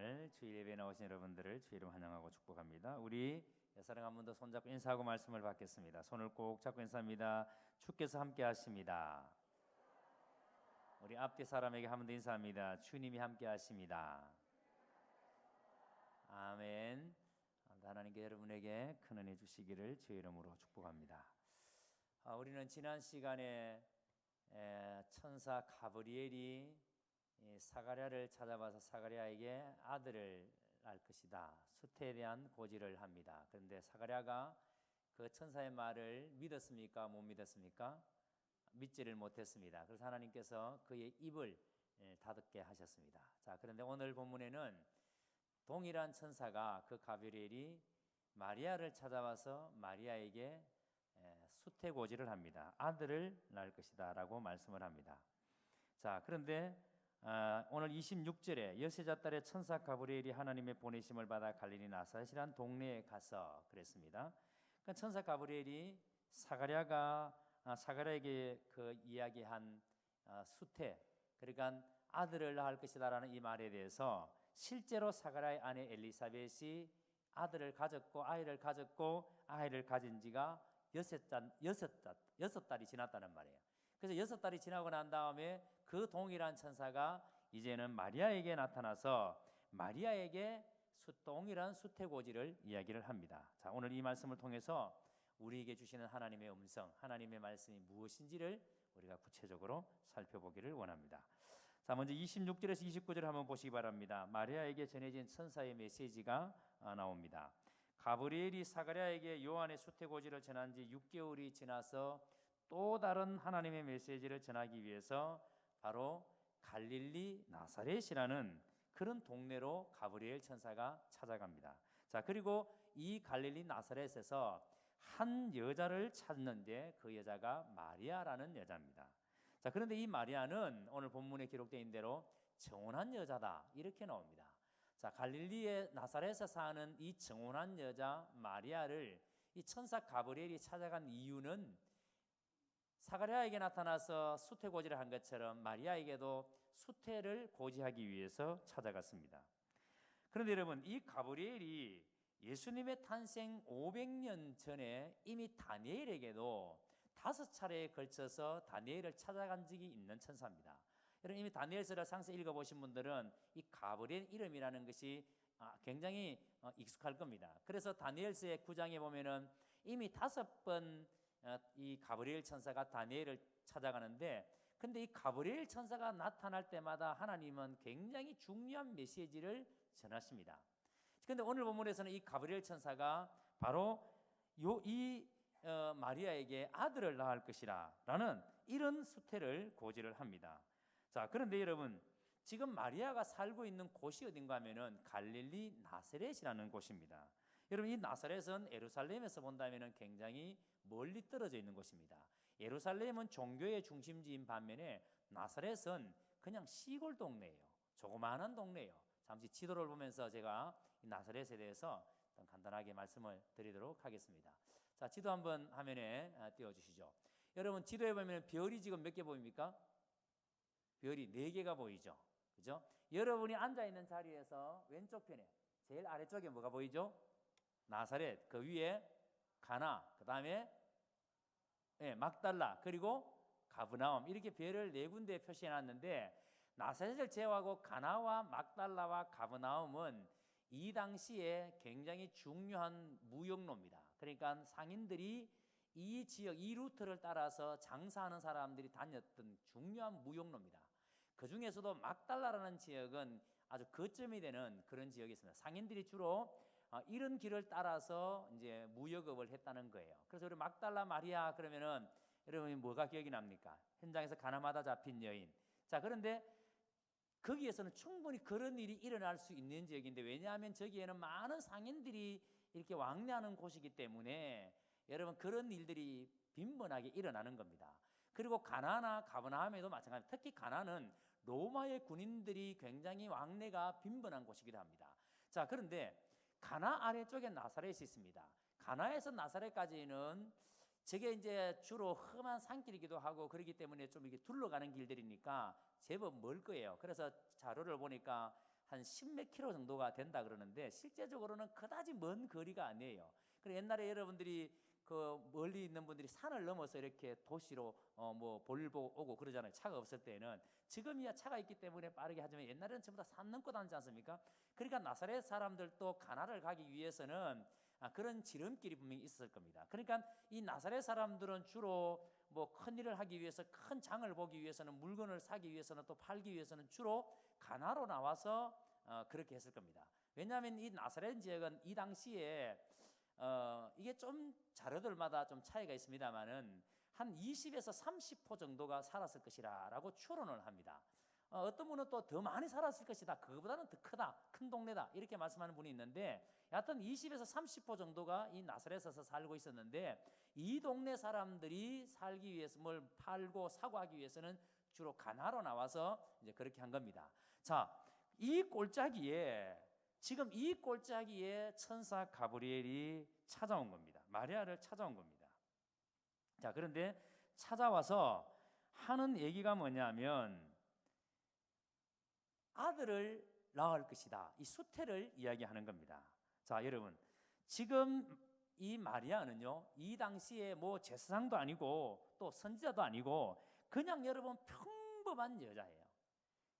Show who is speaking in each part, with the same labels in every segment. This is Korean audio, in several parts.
Speaker 1: 날 주일 예배에 나오신 여러분들을 주의 이름 환영하고 축복합니다. 우리 사랑 한 번 더 손잡고 인사하고 말씀을 받겠습니다. 손을 꼭 잡고 인사합니다. 주께서 함께 하십니다. 우리 앞뒤 사람에게 한 번 더 인사합니다. 주님이 함께 하십니다. 아멘. 하나님께 여러분에게 큰 은혜 주시기를 주의 이름으로 축복합니다. 우리는 지난 시간에 천사 가브리엘이 사가랴를 찾아와서 사가랴에게 아들을 낳을 것이다, 수태에 대한 고지를 합니다. 그런데 사가랴가 그 천사의 말을 믿었습니까? 못 믿었습니까? 믿지를 못했습니다. 그래서 하나님께서 그의 입을 닫게 하셨습니다. 자, 그런데 오늘 본문에는 동일한 천사가, 그 가브리엘이 마리아를 찾아와서 마리아에게 수태고지를 합니다. 아들을 낳을 것이다 라고 말씀을 합니다. 자, 그런데 오늘 26절에 여세자딸의 천사 가브리엘이 하나님의 보내심을 받아 갈릴리 나사렛이란 동네에 가서 그랬습니다. 그러니까 천사 가브리엘이 사가랴에게 그 이야기한 수태, 그러니까 아들을 낳을 것이다라는 이 말에 대해서 실제로 사가랴의 아내 엘리사벳이 아이를 가졌고 아이를 가진 지가 6달이 지났다는 말이에요. 그래서 6달이 지나고 난 다음에 그 동일한 천사가 이제는 마리아에게 나타나서 마리아에게 동일한 수태고지를 이야기를 합니다. 자, 오늘 이 말씀을 통해서 우리에게 주시는 하나님의 음성, 하나님의 말씀이 무엇인지를 우리가 구체적으로 살펴보기를 원합니다. 자, 먼저 26절에서 29절 한번 보시기 바랍니다. 마리아에게 전해진 천사의 메시지가 나옵니다. 가브리엘이 사가랴에게 요한의 수태고지를 전한 지 6개월이 지나서 또 다른 하나님의 메시지를 전하기 위해서 바로 갈릴리 나사렛이라는 그런 동네로 가브리엘 천사가 찾아갑니다. 자, 그리고 이 갈릴리 나사렛에서 한 여자를 찾는데 그 여자가 마리아라는 여자입니다. 자, 그런데 이 마리아는 오늘 본문에 기록되어 있는 대로 정혼한 여자다 이렇게 나옵니다. 자, 갈릴리의 나사렛에 사는 이 정혼한 여자 마리아를 이 천사 가브리엘이 찾아간 이유는 사가랴에게 나타나서 수태고지를 한 것처럼 마리아에게도 수태를 고지하기 위해서 찾아갔습니다. 그런데 여러분, 이 가브리엘이 예수님의 탄생 500년 전에 이미 다니엘에게도 5차례에 걸쳐서 다니엘을 찾아간 적이 있는 천사입니다. 여러분, 이미 다니엘서를 상세히 읽어보신 분들은 이 가브리엘 이름이라는 것이 굉장히 익숙할 겁니다. 그래서 다니엘서의 9장에 보면은 이미 5번 이 가브리엘 천사가 다니엘을 찾아가는데, 근데 이 가브리엘 천사가 나타날 때마다 하나님은 굉장히 중요한 메시지를 전하십니다. 그런데 오늘 본문에서는 이 가브리엘 천사가 바로 마리아에게 아들을 낳을 것이라 라는 이런 수태를 고지를 합니다. 자, 그런데 여러분, 지금 마리아가 살고 있는 곳이 어딘가 하면은 갈릴리 나사렛이라는 곳입니다. 여러분, 이 나사렛은 예루살렘에서 본다면 굉장히 멀리 떨어져 있는 곳입니다. 예루살렘은 종교의 중심지인 반면에 나사렛은 그냥 시골 동네예요. 조그마한 동네예요. 잠시 지도를 보면서 제가 이 나사렛에 대해서 간단하게 말씀을 드리도록 하겠습니다. 자, 지도 한번 화면에 띄워주시죠. 여러분, 지도에 보면 별이 지금 몇 개 보입니까? 별이 4개가 보이죠. 그죠? 여러분이 앉아있는 자리에서 왼쪽 편에 제일 아래쪽에 뭐가 보이죠? 나사렛, 그 위에 가나, 그 다음에 막달라, 그리고 가브나움, 이렇게 별을 4군데 표시해 놨는데, 나사렛을 제외하고 가나와 막달라와 가브나움은 이 당시에 굉장히 중요한 무역로입니다. 그러니까 상인들이 이 지역, 이 루트를 따라서 장사하는 사람들이 다녔던 중요한 무역로입니다. 그 중에서도 막달라라는 지역은 아주 거점이 되는 그런 지역이 있습니다. 상인들이 주로 이런 길을 따라서 이제 무역업을 했다는 거예요. 그래서 우리 막달라 마리아 그러면은 여러분이 뭐가 기억이 납니까? 현장에서 가나마다 잡힌 여인. 자, 그런데 거기에서는 충분히 그런 일이 일어날 수 있는 지역인데, 왜냐하면 저기에는 많은 상인들이 이렇게 왕래하는 곳이기 때문에 여러분, 그런 일들이 빈번하게 일어나는 겁니다. 그리고 가나나 가버나움에도 마찬가지입니다. 특히 가나는 로마의 군인들이 굉장히 왕래가 빈번한 곳이기도 합니다. 자, 그런데 가나 아래쪽에 나사렛이 있습니다. 가나에서 나사렛까지는 저게 이제 주로 험한 산길이기도 하고 그렇기 때문에 좀 이렇게 둘러가는 길들이니까 제법 멀 거예요. 그래서 자료를 보니까 한 10몇 킬로 정도가 된다 그러는데 실제적으로는 그다지 먼 거리가 아니에요. 그리고 옛날에 여러분들이 그 멀리 있는 분들이 산을 넘어서 이렇게 도시로 뭐 볼일 보고 오고 그러잖아요. 차가 없을 때는. 지금이야 차가 있기 때문에 빠르게 하지만 옛날에는 전부 다 산 넘고 다니지 않습니까? 그러니까 나사렛 사람들도 가나를 가기 위해서는 그런 지름길이 분명히 있었을 겁니다. 그러니까 이 나사렛 사람들은 주로 뭐 큰 일을 하기 위해서, 큰 장을 보기 위해서는, 물건을 사기 위해서는, 또 팔기 위해서는 주로 가나로 나와서 그렇게 했을 겁니다. 왜냐하면 이 나사렛 지역은 이 당시에 이게 좀 자료들마다 좀 차이가 있습니다만은 한 20에서 30호 정도가 살았을 것이라고 추론을 합니다. 어떤 분은 또 더 많이 살았을 것이다, 그거보다는 더 크다, 큰 동네다, 이렇게 말씀하는 분이 있는데, 여하튼 20에서 30호 정도가 이 나사렛에서 살고 있었는데, 이 동네 사람들이 살기 위해서 뭘 팔고 사고 하기 위해서는 주로 가나로 나와서 이제 그렇게 한 겁니다. 자, 이 꼴짜기에, 지금 이 꼴짜기에 천사 가브리엘이 찾아온 겁니다. 마리아를 찾아온 겁니다. 자, 그런데 찾아와서 하는 얘기가 뭐냐면 아들을 낳을 것이다, 이 수태를 이야기하는 겁니다. 자, 여러분, 지금 이 마리아는요, 이 당시에 뭐 제사장도 아니고 또 선지자도 아니고 그냥 여러분 평범한 여자예요.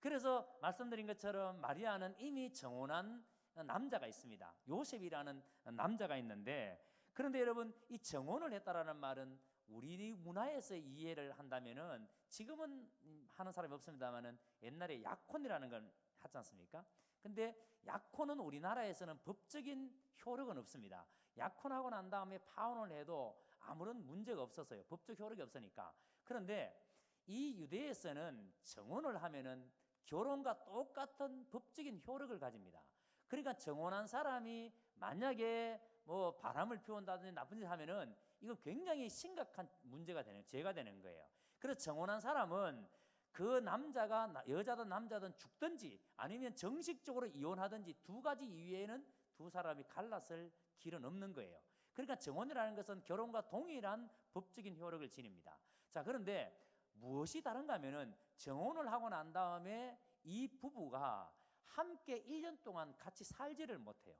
Speaker 1: 그래서 말씀드린 것처럼 마리아는 이미 정혼한 남자가 있습니다. 요셉이라는 남자가 있는데, 그런데 여러분, 이 정혼을 했다라는 말은 우리 문화에서 이해를 한다면은, 지금은 하는 사람이 없습니다만은 옛날에 약혼이라는 걸 하지 않습니까? 근데 약혼은 우리나라에서는 법적인 효력은 없습니다. 약혼하고 난 다음에 파혼을 해도 아무런 문제가 없었어요. 법적 효력이 없으니까. 그런데 이 유대에서는 정혼을 하면은 결혼과 똑같은 법적인 효력을 가집니다. 그러니까 정혼한 사람이 만약에 뭐 바람을 피운다든지 나쁜 짓을 하면은 이거 굉장히 심각한 문제가 되는, 죄가 되는 거예요. 그래서 정혼한 사람은 그 남자가 여자든 남자든 죽든지 아니면 정식적으로 이혼하든지 두 가지 이외에는 두 사람이 갈라설 길은 없는 거예요. 그러니까 정혼이라는 것은 결혼과 동일한 법적인 효력을 지닙니다. 자, 그런데 무엇이 다른가 하면은 정혼을 하고 난 다음에 이 부부가 함께 1년 동안 같이 살지를 못해요.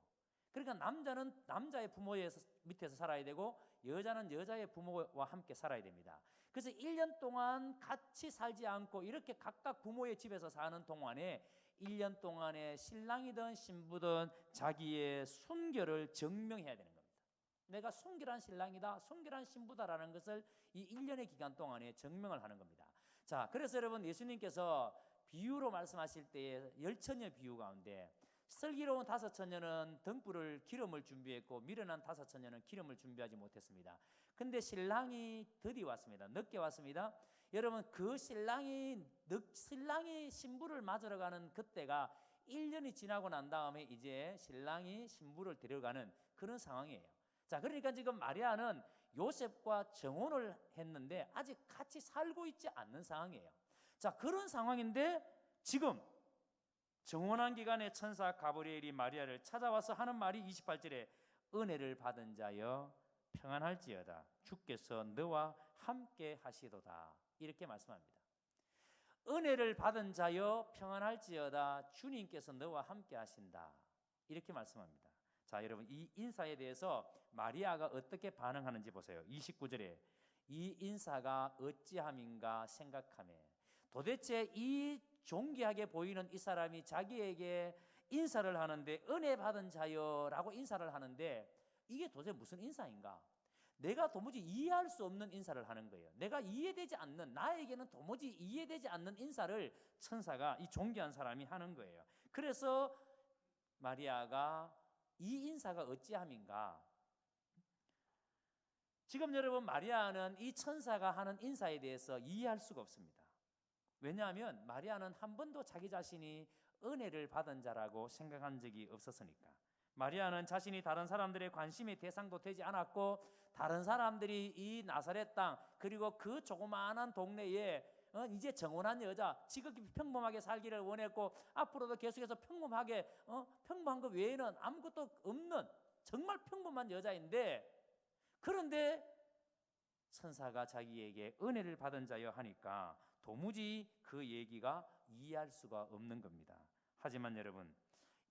Speaker 1: 그러니까 남자는 남자의 부모의 밑에서 살아야 되고 여자는 여자의 부모와 함께 살아야 됩니다. 그래서 1년 동안 같이 살지 않고 이렇게 각각 부모의 집에서 사는 동안에 1년 동안에 신랑이든 신부든 자기의 순결을 증명해야 되는 겁니다. 내가 순결한 신랑이다, 순결한 신부다라는 것을 이 1년의 기간 동안에 증명을 하는 겁니다. 자, 그래서 여러분, 예수님께서 비유로 말씀하실 때에 열처녀 비유 가운데 슬기로운 5처녀는 등불을 기름을 준비했고 미련한 5처녀는 기름을 준비하지 못했습니다. 근데 신랑이 드디 왔습니다. 늦게 왔습니다. 여러분, 그 신랑이 신부를 맞으러 가는 그때가 1년이 지나고 난 다음에 이제 신랑이 신부를 데려가는 그런 상황이에요. 자, 그러니까 지금 마리아는 요셉과 정혼을 했는데 아직 같이 살고 있지 않는 상황이에요. 자, 그런 상황인데 지금 정혼한 기간에 천사 가브리엘이 마리아를 찾아와서 하는 말이 28절에 은혜를 받은 자여 평안할지어다, 주께서 너와 함께 하시도다, 이렇게 말씀합니다. 은혜를 받은 자여 평안할지어다, 주님께서 너와 함께 하신다, 이렇게 말씀합니다. 자, 여러분, 이 인사에 대해서 마리아가 어떻게 반응하는지 보세요. 29절에 이 인사가 어찌함인가 생각하며, 도대체 이 존귀하게 보이는 이 사람이 자기에게 인사를 하는데 은혜 받은 자여라고 인사를 하는데 이게 도대체 무슨 인사인가? 내가 도무지 이해할 수 없는 인사를 하는 거예요. 내가 이해되지 않는, 나에게는 도무지 이해되지 않는 인사를 천사가, 이 존귀한 사람이 하는 거예요. 그래서 마리아가 이 인사가 어찌함인가? 지금 여러분, 마리아는 이 천사가 하는 인사에 대해서 이해할 수가 없습니다. 왜냐하면 마리아는 한 번도 자기 자신이 은혜를 받은 자라고 생각한 적이 없었으니까. 마리아는 자신이 다른 사람들의 관심의 대상도 되지 않았고, 다른 사람들이 이 나사렛 땅 그리고 그 조그마한 동네에 이제 정혼한 여자, 지극히 평범하게 살기를 원했고 앞으로도 계속해서 평범하게 평범한 것 외에는 아무것도 없는 정말 평범한 여자인데, 그런데 천사가 자기에게 은혜를 받은 자여 하니까 도무지 그 얘기가 이해할 수가 없는 겁니다. 하지만 여러분,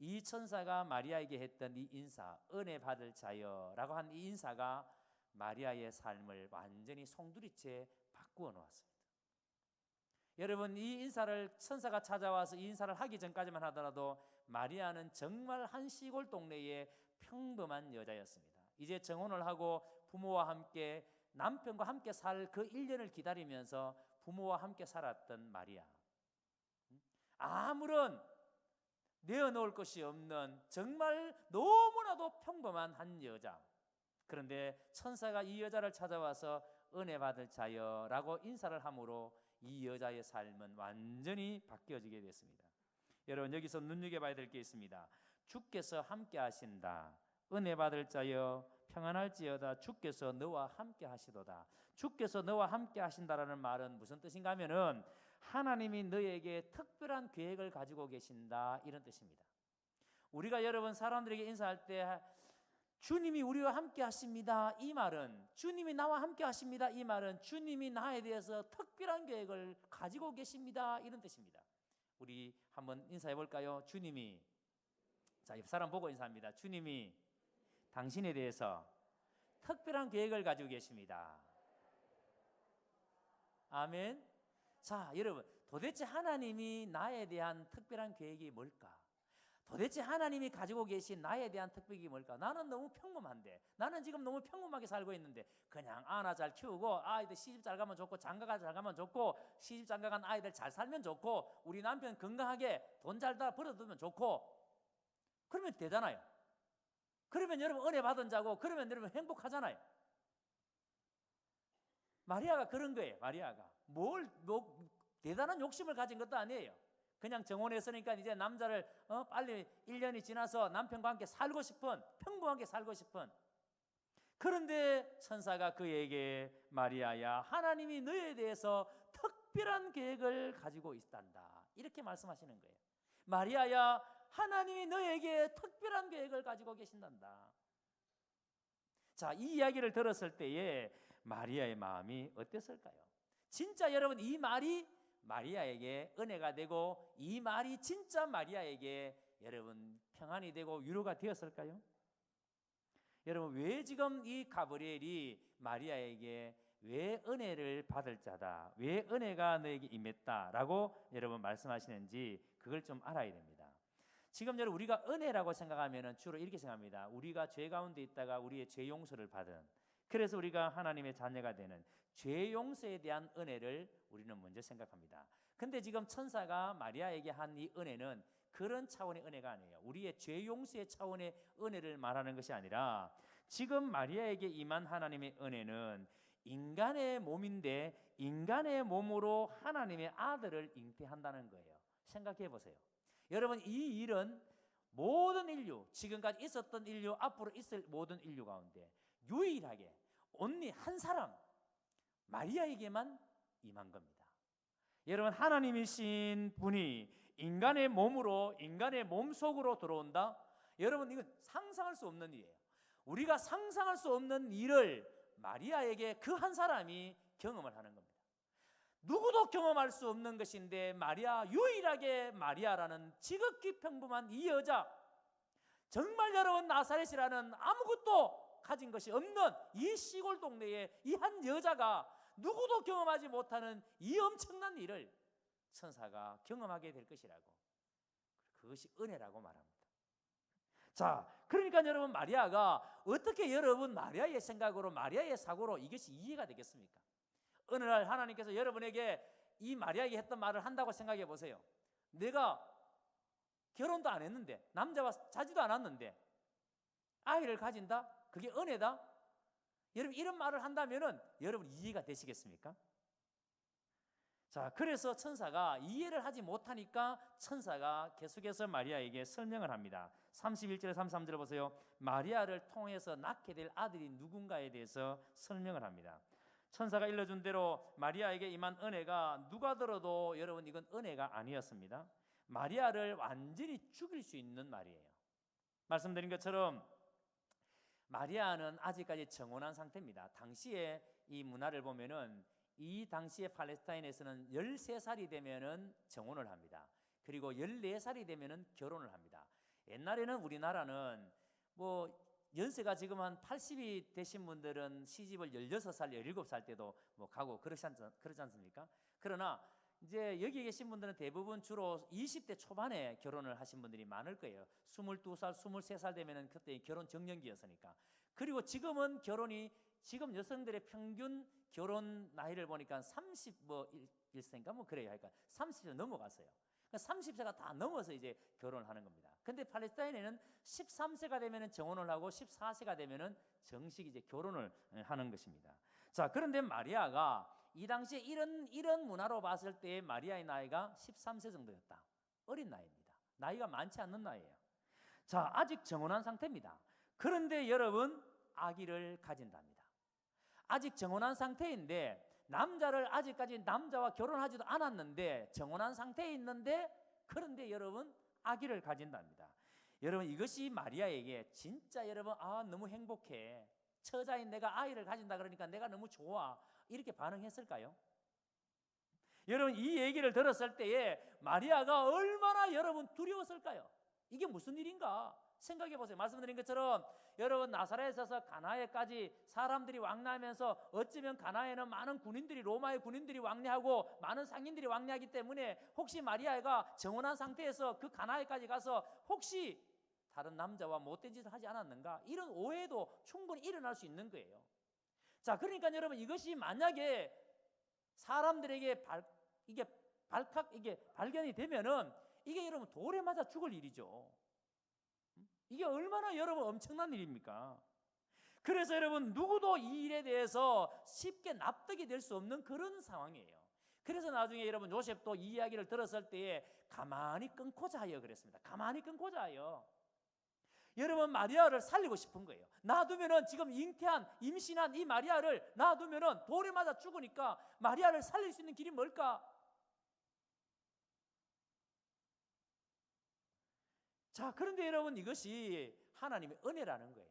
Speaker 1: 이 천사가 마리아에게 했던 이 인사, 은혜 받을 자여라고 한 이 인사가 마리아의 삶을 완전히 송두리째 바꾸어 놓았습니다. 여러분, 이 인사를 천사가 찾아와서 이 인사를 하기 전까지만 하더라도 마리아는 정말 한 시골 동네의 평범한 여자였습니다. 이제 정혼을 하고 부모와 함께 남편과 함께 살 그 1년을 기다리면서 부모와 함께 살았던 마리아, 아무런 내어놓을 것이 없는 정말 너무나도 평범한 한 여자. 그런데 천사가 이 여자를 찾아와서 은혜 받을 자여라고 인사를 함으로 이 여자의 삶은 완전히 바뀌어지게 됐습니다. 여러분, 여기서 눈여겨봐야 될 게 있습니다. 주께서 함께 하신다. 은혜 받을 자여 평안할지어다. 주께서 너와 함께 하시도다. 주께서 너와 함께 하신다라는 말은 무슨 뜻인가 하면은 하나님이 너에게 특별한 계획을 가지고 계신다, 이런 뜻입니다. 우리가 여러분 사람들에게 인사할 때 주님이 우리와 함께 하십니다, 이 말은, 주님이 나와 함께 하십니다, 이 말은 주님이 나에 대해서 특별한 계획을 가지고 계십니다, 이런 뜻입니다. 우리 한번 인사해 볼까요? 주님이, 자, 옆 사람 보고 인사합니다. 주님이 당신에 대해서 특별한 계획을 가지고 계십니다. 아멘. 자, 여러분, 도대체 하나님이 나에 대한 특별한 계획이 뭘까? 도대체 하나님이 가지고 계신 나에 대한 특별이 뭘까? 나는 너무 평범한데, 나는 지금 너무 평범하게 살고 있는데, 그냥 아나 잘 키우고 아이들 시집 잘 가면 좋고 장가가 잘 가면 좋고 시집 장가 간 아이들 잘 살면 좋고 우리 남편 건강하게 돈 잘 벌어두면 좋고, 그러면 되잖아요. 그러면 여러분 은혜 받은 자고, 그러면 여러분 행복하잖아요. 마리아가 그런 거예요. 마리아가 뭐 대단한 욕심을 가진 것도 아니에요. 그냥 정혼했으니까 이제 남자를 빨리 1년이 지나서 남편과 함께 살고 싶은, 평범하게 살고 싶은. 그런데 천사가 그에게 마리아야, 하나님이 너에 대해서 특별한 계획을 가지고 있단다, 이렇게 말씀하시는 거예요. 마리아야, 하나님이 너에게 특별한 계획을 가지고 계신단다. 자, 이 이야기를 들었을 때에 마리아의 마음이 어땠을까요? 진짜 여러분, 이 말이 마리아에게 은혜가 되고 이 말이 진짜 마리아에게 여러분 평안이 되고 위로가 되었을까요? 여러분, 왜 지금 이 가브리엘이 마리아에게 왜 은혜를 받을 자다, 왜 은혜가 너에게 임했다라고 여러분 말씀하시는지 그걸 좀 알아야 됩니다. 지금 여러분, 우리가 은혜라고 생각하면 주로 이렇게 생각합니다. 우리가 죄 가운데 있다가 우리의 죄 용서를 받은, 그래서 우리가 하나님의 자녀가 되는 죄 용서에 대한 은혜를 우리는 먼저 생각합니다. 근데 지금 천사가 마리아에게 한 이 은혜는 그런 차원의 은혜가 아니에요. 우리의 죄 용서의 차원의 은혜를 말하는 것이 아니라, 지금 마리아에게 임한 하나님의 은혜는 인간의 몸인데 인간의 몸으로 하나님의 아들을 잉태한다는 거예요. 생각해 보세요. 여러분, 이 일은 모든 인류, 지금까지 있었던 인류, 앞으로 있을 모든 인류 가운데 유일하게 온리 한 사람, 마리아에게만 임한 겁니다. 여러분, 하나님이신 분이 인간의 몸으로, 인간의 몸속으로 들어온다? 여러분, 이건 상상할 수 없는 일이에요. 우리가 상상할 수 없는 일을 마리아에게 그 한 사람이 경험을 하는 겁니다. 누구도 경험할 수 없는 것인데 마리아, 유일하게 마리아라는 지극히 평범한 이 여자, 정말 여러분 나사렛이라는 아무것도 가진 것이 없는 이 시골 동네에 이 한 여자가 누구도 경험하지 못하는 이 엄청난 일을 천사가 경험하게 될 것이라고, 그것이 은혜라고 말합니다. 자, 그러니까 여러분, 마리아가 어떻게 여러분 마리아의 생각으로, 마리아의 사고로 이것이 이해가 되겠습니까? 어느 날 하나님께서 여러분에게 이 마리아에게 했던 말을 한다고 생각해 보세요. 내가 결혼도 안 했는데, 남자와 자지도 않았는데 아이를 가진다? 그게 은혜다? 여러분, 이런 말을 한다면은 여러분 이해가 되시겠습니까? 자, 그래서 천사가 이해를 하지 못하니까 천사가 계속해서 마리아에게 설명을 합니다. 31절에 33절 보세요. 마리아를 통해서 낳게 될 아들이 누군가에 대해서 설명을 합니다. 천사가 일러준 대로 마리아에게 임한 은혜가 누가 들어도 여러분 이건 은혜가 아니었습니다. 마리아를 완전히 죽일 수 있는 말이에요. 말씀드린 것처럼 마리아는 아직까지 정혼한 상태입니다. 당시에 이 문화를 보면은 이 당시에 팔레스타인에서는 13살이 되면은 정혼을 합니다. 그리고 14살이 되면은 결혼을 합니다. 옛날에는 우리나라는 뭐 연세가 지금 한 80이 되신 분들은 시집을 16살, 17살 때도 뭐 가고 그렇지 않습니까? 그러나 이제 여기 계신 분들은 대부분 주로 20대 초반에 결혼을 하신 분들이 많을 거예요. 22살, 23살 되면은 그때 결혼 정년기였으니까. 그리고 지금은 지금 여성들의 평균 결혼 나이를 보니까 31세인가 뭐 그래요. 그러니까 30세 넘어갔어요. 30세가 다 넘어서 이제 결혼을 하는 겁니다. 근데 팔레스타인에는 13세가 되면은 정혼을 하고 14세가 되면은 정식 이제 결혼을 하는 것입니다. 자, 그런데 마리아가 이 당시에 이런 문화로 봤을 때 마리아의 나이가 13세 정도였다. 어린 나이입니다. 나이가 많지 않는 나이예요. 자, 아직 정혼한 상태입니다. 그런데 여러분, 아기를 가진답니다. 아직 정혼한 상태인데 남자를 아직까지 남자와 결혼하지도 않았는데 정혼한 상태에 있는데 그런데 여러분 아기를 가진답니다. 여러분 이것이 마리아에게 진짜 여러분 너무 행복해. 처자인 내가 아이를 가진다 그러니까 내가 너무 좋아. 이렇게 반응했을까요? 여러분 이 얘기를 들었을 때에 마리아가 얼마나 여러분 두려웠을까요? 이게 무슨 일인가? 생각해 보세요. 말씀드린 것처럼 여러분 나사렛에서 가나에까지 사람들이 왕래하면서 어쩌면 가나에는 많은 군인들이 로마의 군인들이 왕래하고 많은 상인들이 왕래하기 때문에 혹시 마리아가 정혼한 상태에서 그 가나에까지 가서 혹시 다른 남자와 못된 짓을 하지 않았는가? 이런 오해도 충분히 일어날 수 있는 거예요. 자, 그러니까 여러분 이것이 만약에 사람들에게 이게 발견이 되면은 이게 여러분 돌에 맞아 죽을 일이죠. 이게 얼마나 여러분 엄청난 일입니까? 그래서 여러분 누구도 이 일에 대해서 쉽게 납득이 될 수 없는 그런 상황이에요. 그래서 나중에 여러분 요셉도 이 이야기를 들었을 때에 가만히 끊고자 하여 그랬습니다. 가만히 끊고자 하여. 여러분 마리아를 살리고 싶은 거예요. 놔두면은 지금 임신한 이 마리아를 놔두면은 돌에 맞아 죽으니까 마리아를 살릴 수 있는 길이 뭘까? 자, 그런데 여러분 이것이 하나님의 은혜라는 거예요.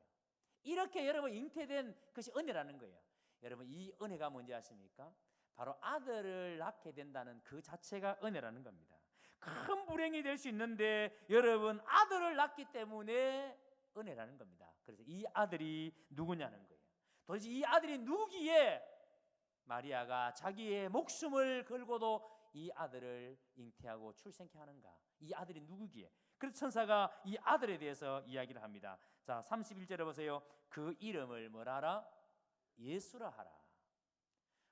Speaker 1: 이렇게 여러분 잉태된 것이 은혜라는 거예요. 여러분 이 은혜가 뭔지 아십니까? 바로 아들을 낳게 된다는 그 자체가 은혜라는 겁니다. 큰 불행이 될 수 있는데 여러분 아들을 낳기 때문에 은혜라는 겁니다. 그래서 이 아들이 누구냐는 거예요. 도대체 이 아들이 누구기에 마리아가 자기의 목숨을 걸고도 이 아들을 잉태하고 출생케 하는가? 이 아들이 누구기에? 그래서 천사가 이 아들에 대해서 이야기를 합니다. 자, 31절에 보세요. 그 이름을 뭐라 하라? 예수라 하라.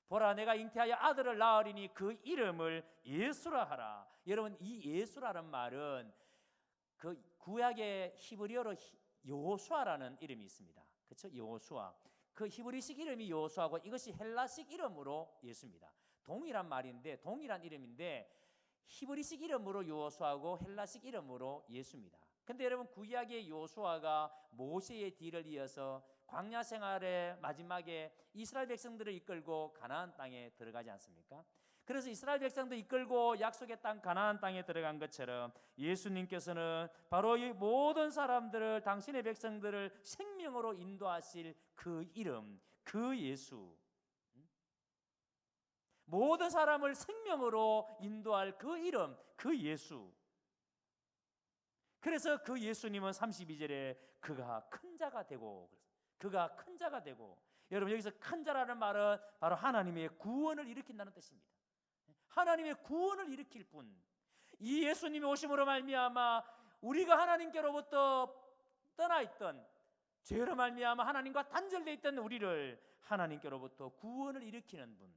Speaker 1: 보라 내가 잉태하여 아들을 낳으리니 그 이름을 예수라 하라. 여러분 이 예수라는 말은 그 구약의 히브리어로 여호수아라는 이름이 있습니다. 그렇죠? 여호수아. 그 히브리식 이름이 여호수아고 이것이 헬라식 이름으로 예수입니다. 동일한 이름인데 히브리식 이름으로 여호수아고 헬라식 이름으로 예수입니다. 근데 여러분 구약의 여호수아가 모세의 뒤를 이어서 광야 생활의 마지막에 이스라엘 백성들을 이끌고 가나안 땅에 들어가지 않습니까? 그래서 이스라엘 백성들 이끌고 약속의 땅 가나안 땅에 들어간 것처럼 예수님께서는 바로 이 모든 사람들을 당신의 백성들을 생명으로 인도하실 그 이름, 그 예수, 모든 사람을 생명으로 인도할 그 이름, 그 예수. 그래서 그 예수님은 32절에 그가 큰 자가 되고, 여러분 여기서 큰 자라는 말은 바로 하나님의 구원을 일으킨다는 뜻입니다. 하나님의 구원을 일으킬 분. 이 예수님이 오심으로 말미암아 우리가 하나님께로부터 떠나 있던 죄로 말미암아 하나님과 단절되어 있던 우리를 하나님께로부터 구원을 일으키는 분.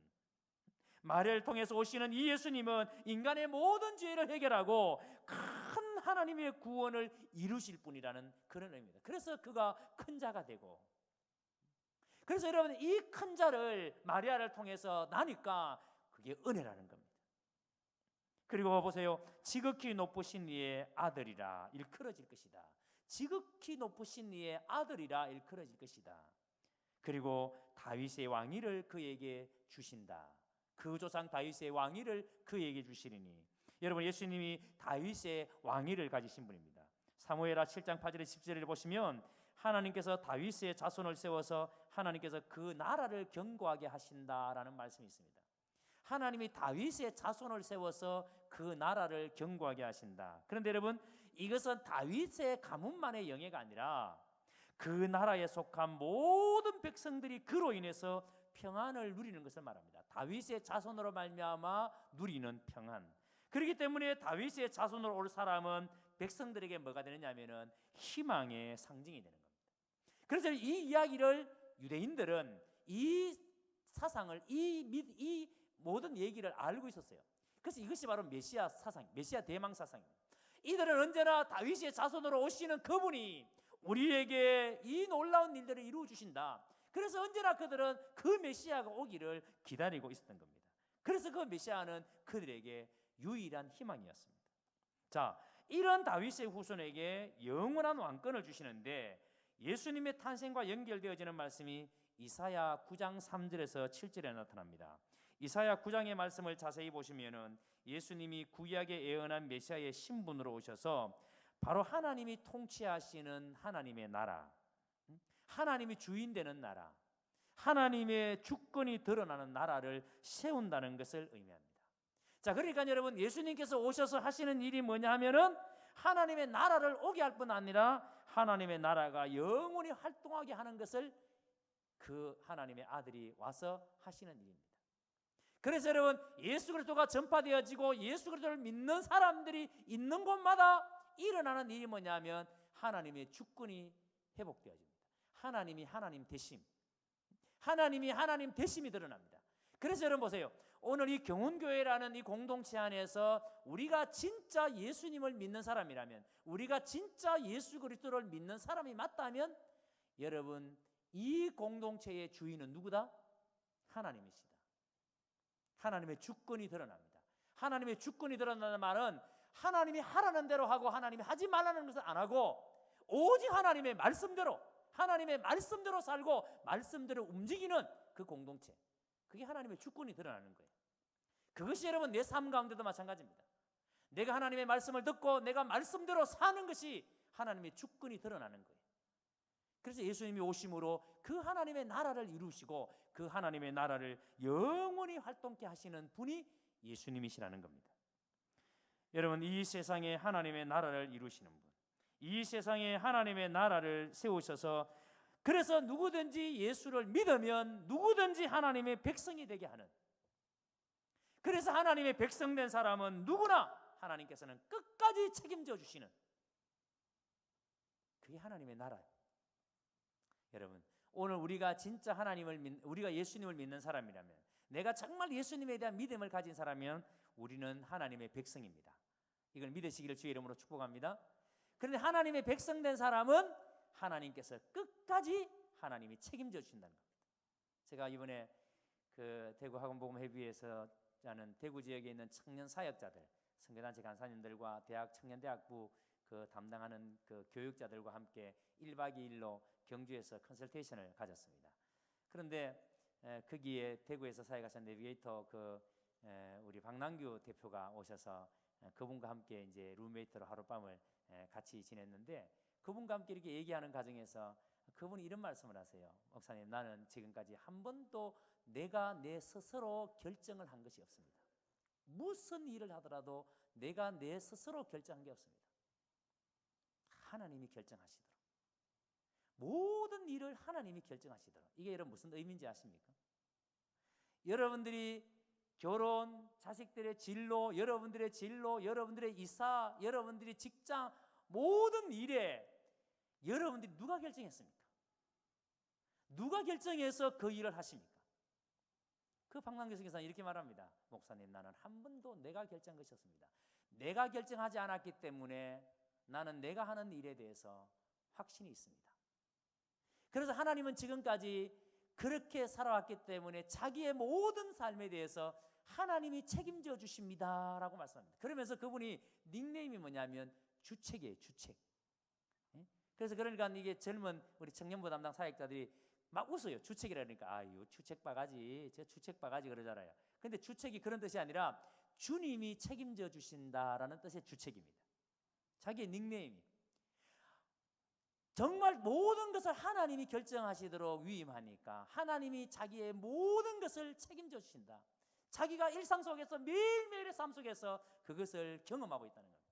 Speaker 1: 마리아를 통해서 오시는 이 예수님은 인간의 모든 죄를 해결하고 큰 하나님의 구원을 이루실 분이라는 그런 의미입니다. 그래서 그가 큰 자가 되고, 그래서 여러분 이 큰 자를 마리아를 통해서 나니까 그게 은혜라는 겁니다. 그리고 보세요. 지극히 높으신 이의 아들이라 일컬어질 것이다. 지극히 높으신 이의 아들이라 일컬어질 것이다. 그리고 다윗의 왕위를 그에게 주신다. 그 조상 다윗의 왕위를 그에게 주시리니. 여러분 예수님이 다윗의 왕위를 가지신 분입니다. 사무엘하 7장 8절에 10절을 보시면 하나님께서 다윗의 자손을 세워서 하나님께서 그 나라를 견고하게 하신다라는 말씀이 있습니다. 하나님이 다윗의 자손을 세워서 그 나라를 견고하게 하신다. 그런데 여러분, 이것은 다윗의 가문만의 영예가 아니라 그 나라에 속한 모든 백성들이 그로 인해서 평안을 누리는 것을 말합니다. 다윗의 자손으로 말미암아 누리는 평안. 그렇기 때문에 다윗의 자손으로 올 사람은 백성들에게 뭐가 되느냐면은 희망의 상징이 되는 겁니다. 그래서 이 이야기를 유대인들은 이 사상을 이 모든 얘기를 알고 있었어요. 그래서 이것이 바로 메시아 사상, 메시아 대망 사상입니다. 이들은 언제나 다윗의 자손으로 오시는 그분이 우리에게 이 놀라운 일들을 이루어 주신다. 그래서 언제나 그들은 그 메시아가 오기를 기다리고 있었던 겁니다. 그래서 그 메시아는 그들에게 유일한 희망이었습니다. 자, 이런 다윗의 후손에게 영원한 왕권을 주시는데 예수님의 탄생과 연결되어지는 말씀이 이사야 9장 3절에서 7절에 나타납니다. 이사야 9장의 말씀을 자세히 보시면은 예수님이 구약에 예언한 메시아의 신분으로 오셔서 바로 하나님이 통치하시는 하나님의 나라, 하나님이 주인 되는 나라, 하나님의 주권이 드러나는 나라를 세운다는 것을 의미합니다. 자, 그러니까 여러분, 예수님께서 오셔서 하시는 일이 뭐냐 하면은 하나님의 나라를 오게 할 뿐 아니라 하나님의 나라가 영원히 활동하게 하는 것을 그 하나님의 아들이 와서 하시는 일입니다. 그래서 여러분, 예수 그리스도가 전파되어지고 예수 그리스도를 믿는 사람들이 있는 곳마다 일어나는 일이 뭐냐면 하나님의 주권이 회복되어집니다. 하나님이 하나님 되심, 하나님이 하나님 되심이 드러납니다. 그래서 여러분 보세요. 오늘 이 경운교회라는 이 공동체 안에서 우리가 진짜 예수님을 믿는 사람이라면, 우리가 진짜 예수 그리스도를 믿는 사람이 맞다면 여러분, 이 공동체의 주인은 누구다? 하나님이시다. 하나님의 주권이 드러납니다. 하나님의 주권이 드러나는 말은 하나님이 하라는 대로 하고 하나님이 하지 말라는 것을 안 하고 오직 하나님의 말씀대로, 하나님의 말씀대로 살고 말씀대로 움직이는 그 공동체, 그게 하나님의 주권이 드러나는 거예요. 그것이 여러분 내 삶 가운데도 마찬가지입니다. 내가 하나님의 말씀을 듣고 내가 말씀대로 사는 것이 하나님의 주권이 드러나는 거예요. 그래서 예수님이 오심으로 그 하나님의 나라를 이루시고 그 하나님의 나라를 영원히 활동케 하시는 분이 예수님이시라는 겁니다. 여러분, 이 세상에 하나님의 나라를 이루시는 분, 이 세상에 하나님의 나라를 세우셔서 그래서 누구든지 예수를 믿으면 누구든지 하나님의 백성이 되게 하는, 그래서 하나님의 백성 된 사람은 누구나 하나님께서는 끝까지 책임져 주시는, 그게 하나님의 나라예요. 여러분, 오늘 우리가 진짜 우리가 예수님을 믿는 사람이라면, 내가 정말 예수님에 대한 믿음을 가진 사람이면 우리는 하나님의 백성입니다. 이걸 믿으시기를 주의 이름으로 축복합니다. 그런데 하나님의 백성 된 사람은 하나님께서 끝까지 하나님이 책임져 주신다는 겁니다. 제가 이번에 그 대구 학원복음회비에서 하는 대구 지역에 있는 청년 사역자들, 선교단체 간사님들과 대학 청년대학부 그 담당하는 그 교육자들과 함께 1박 2일로 경주에서 컨설테이션을 가졌습니다. 그런데 거기에 대구에서 사역하신 내비게이터 우리 박남규 대표가 오셔서 그분과 함께 이제 룸메이트로 하룻밤을 같이 지냈는데, 그분과 함께 이렇게 얘기하는 과정에서 그분이 이런 말씀을 하세요. 목사님, 나는 지금까지 한 번도 내가 내 스스로 결정을 한 것이 없습니다. 무슨 일을 하더라도 내가 내 스스로 결정한 게 없습니다. 하나님이 결정하시도록, 모든 일을 하나님이 결정하시도록. 이게 여러분 무슨 의미인지 아십니까? 여러분들이 결혼, 자식들의 진로, 여러분들의 진로, 여러분들의 이사, 여러분들이 직장, 모든 일에 여러분들이 누가 결정했습니까? 누가 결정해서 그 일을 하십니까? 그 박남규 선교사는 이렇게 말합니다. 목사님, 나는 한 번도 내가 결정한 것이 없습니다. 내가 결정하지 않았기 때문에 나는 내가 하는 일에 대해서 확신이 있습니다. 그래서 하나님은 지금까지 그렇게 살아왔기 때문에 자기의 모든 삶에 대해서 하나님이 책임져 주십니다 라고 말씀합니다. 그러면서 그분이 닉네임이 뭐냐면 주책이에요. 주책. 그래서 그러니까 이게 젊은 우리 청년부 담당 사역자들이 막 웃어요. 주책이라니까. 아유, 주책바가지, 저 주책바가지 그러잖아요. 근데 주책이 그런 뜻이 아니라 주님이 책임져 주신다라는 뜻의 주책입니다. 자기의 닉네임이. 정말 모든 것을 하나님이 결정하시도록 위임하니까 하나님이 자기의 모든 것을 책임져 주신다. 자기가 일상 속에서 매일매일의 삶 속에서 그것을 경험하고 있다는 겁니다.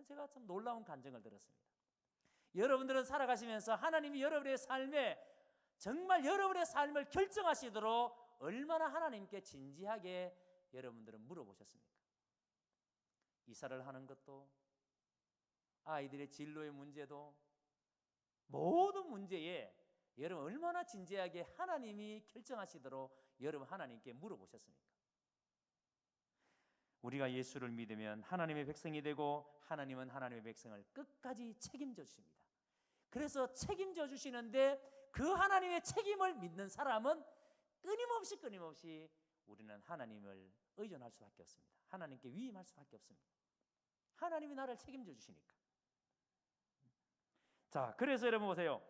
Speaker 1: 제가 참 놀라운 간증을 들었습니다. 여러분들은 살아가시면서 하나님이 여러분의 삶에 정말 여러분의 삶을 결정하시도록 얼마나 하나님께 진지하게 여러분들은 물어보셨습니까? 이사를 하는 것도, 아이들의 진로의 문제도, 모든 문제에 여러분 얼마나 진지하게 하나님이 결정하시도록 여러분 하나님께 물어보셨습니까? 우리가 예수를 믿으면 하나님의 백성이 되고 하나님은 하나님의 백성을 끝까지 책임져 주십니다. 그래서 책임져 주시는데 그 하나님의 책임을 믿는 사람은 끊임없이 우리는 하나님을 의존할 수밖에 없습니다. 하나님께 위임할 수밖에 없습니다. 하나님이 나를 책임져 주시니까. 자, 그래서 여러분 보세요.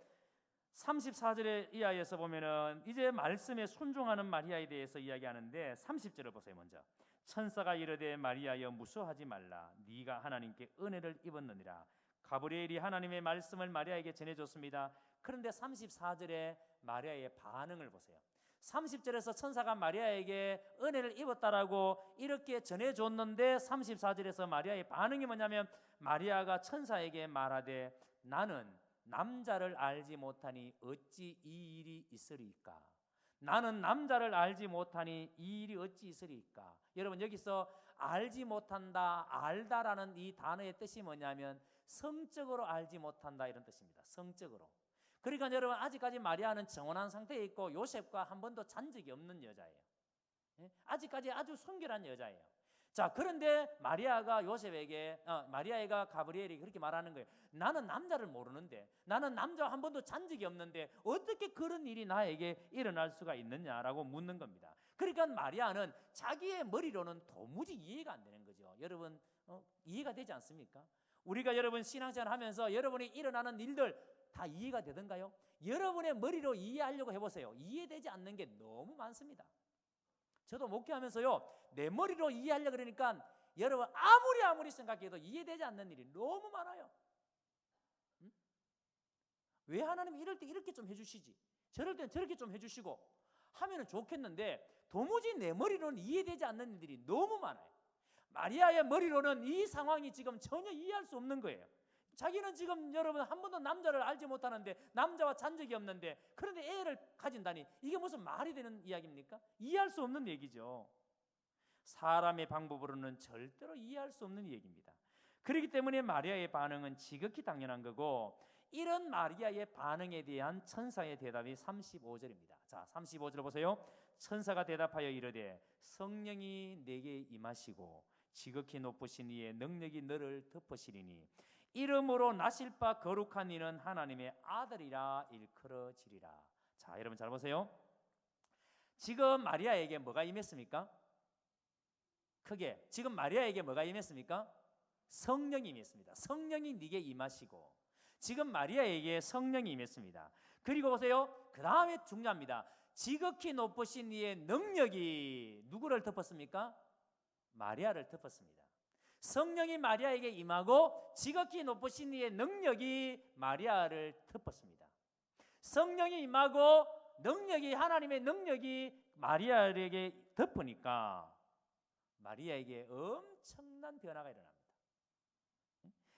Speaker 1: 34절의 이하에서 보면은 이제 말씀에 순종하는 마리아에 대해서 이야기하는데 30절을 보세요. 먼저 천사가 이르되 마리아여 무서워하지 말라 네가 하나님께 은혜를 입었느니라. 가브리엘이 하나님의 말씀을 마리아에게 전해줬습니다. 그런데 34절에 마리아의 반응을 보세요. 30절에서 천사가 마리아에게 은혜를 입었다라고 이렇게 전해줬는데 34절에서 마리아의 반응이 뭐냐면 마리아가 천사에게 말하되 나는 남자를 알지 못하니 어찌 이 일이 있으리까? 나는 남자를 알지 못하니 이 일이 어찌 있으리까? 여러분 여기서 알지 못한다, 알다라는 이 단어의 뜻이 뭐냐면 성적으로 알지 못한다 이런 뜻입니다. 성적으로. 그러니까 여러분 아직까지 마리아는 정혼한 상태에 있고 요셉과 한 번도 잔 적이 없는 여자예요. 아직까지 아주 순결한 여자예요. 자, 그런데 마리아가 가브리엘이 그렇게 말하는 거예요. 나는 남자를 모르는데, 나는 남자와 한 번도 잔 적이 없는데 어떻게 그런 일이 나에게 일어날 수가 있느냐라고 묻는 겁니다. 그러니까 마리아는 자기의 머리로는 도무지 이해가 안 되는 거죠. 여러분 이해가 되지 않습니까? 우리가 여러분 신앙생활 하면서 여러분이 일어나는 일들 다 이해가 되던가요? 여러분의 머리로 이해하려고 해보세요. 이해되지 않는 게 너무 많습니다. 저도 목회하면서요, 내 머리로 이해하려고 그러니까 여러분 아무리 생각해도 이해되지 않는 일이 너무 많아요. 왜 하나님이 이럴 때 이렇게 좀 해주시지, 저럴 때 저렇게 좀 해주시고 하면 좋겠는데 도무지 내 머리로는 이해되지 않는 일들이 너무 많아요. 마리아의 머리로는 이 상황이 지금 전혀 이해할 수 없는 거예요. 자기는 지금 여러분 한 번도 남자를 알지 못하는데, 남자와 잔 적이 없는데, 그런데 애를 가진다니 이게 무슨 말이 되는 이야기입니까? 이해할 수 없는 얘기죠. 사람의 방법으로는 절대로 이해할 수 없는 얘기입니다. 그렇기 때문에 마리아의 반응은 지극히 당연한 거고, 이런 마리아의 반응에 대한 천사의 대답이 35절입니다. 자, 35절 보세요. 천사가 대답하여 이르되 성령이 내게 임하시고 지극히 높으신 이의 능력이 너를 덮으시리니 이름으로 나실 바 거룩한 이는 하나님의 아들이라 일컬어지리라. 자, 여러분 잘 보세요. 지금 마리아에게 뭐가 임했습니까? 크게 지금 마리아에게 뭐가 임했습니까? 성령이 임했습니다. 성령이 네게 임하시고, 지금 마리아에게 성령이 임했습니다. 그리고 보세요, 그 다음에 중요합니다. 지극히 높으신 이의 능력이 누구를 덮었습니까? 마리아를 덮었습니다. 성령이 마리아에게 임하고 지극히 높으신 이의 능력이 마리아를 덮었습니다. 성령이 임하고 하나님의 능력이 마리아에게 덮으니까 마리아에게 엄청난 변화가 일어납니다.